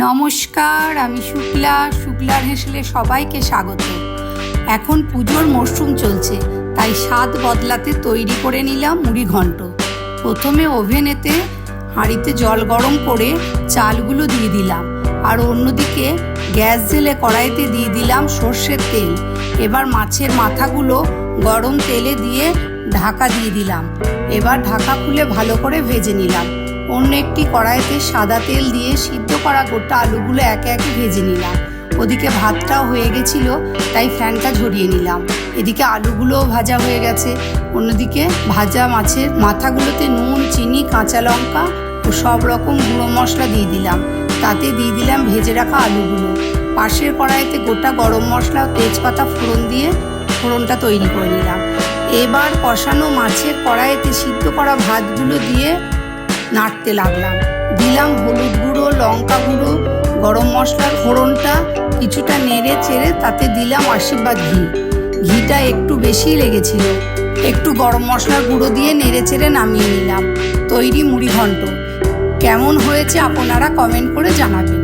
নমস্কার, আমি শুক্লার হেসেলে সবাইকে স্বাগত। এখন পুজোর মরশুম চলছে, তাই স্বাদ বদলাতে তৈরি করে নিলাম মুড়ি ঘন্ট। প্রথমে ওভেনেতে হাঁড়িতে জল গরম করে চালগুলো দিয়ে দিলাম, আর অন্যদিকে গ্যাস জেলে কড়াইতে দিয়ে দিলাম সর্ষের তেল। এবার মাছের মাথাগুলো গরম তেলে দিয়ে ঢাকা দিয়ে দিলাম। এবার ঢাকা খুলে ভালো করে ভেজে নিলাম। অন্য একটি কড়াইতে সাদা তেল দিয়ে সিদ্ধ করা গোটা আলুগুলো একে একে ভেজে নিলাম। ওদিকে ভাতটাও হয়ে গেছিল, তাই ফ্যানটা ঝরিয়ে নিলাম। এদিকে আলুগুলোও ভাজা হয়ে গেছে। অন্যদিকে ভাজা মাছের মাথাগুলোতে নুন, চিনি, কাঁচা লঙ্কা ও সব রকম গুঁড়ো মশলা দিয়ে দিলাম। তাতে দিয়ে দিলাম ভেজে রাখা আলুগুলো। পাশের কড়াইতে গোটা গরম মশলা ও তেজপাতা ফোড়ন দিয়ে ফোড়নটা তৈরি করে নিলাম। এবার কষানো মাছের কড়াইতে সিদ্ধ করা ভাতগুলো দিয়ে নাড়তে লাগলাম। দিলাম হলুদ গুঁড়ো, লঙ্কা গুঁড়ো, গরম মশলার ফোড়নটা কিছুটা নেড়ে চেড়ে তাতে দিলাম আশীর্বাদ ঘি। ঘিটা একটু বেশি লেগেছিল। একটু গরম মশলার গুঁড়ো দিয়ে নেড়ে চেড়ে নামিয়ে নিলাম। তৈরি মুড়ি ঘন্ট। কেমন হয়েছে আপনারা কমেন্ট করে জানাবেন।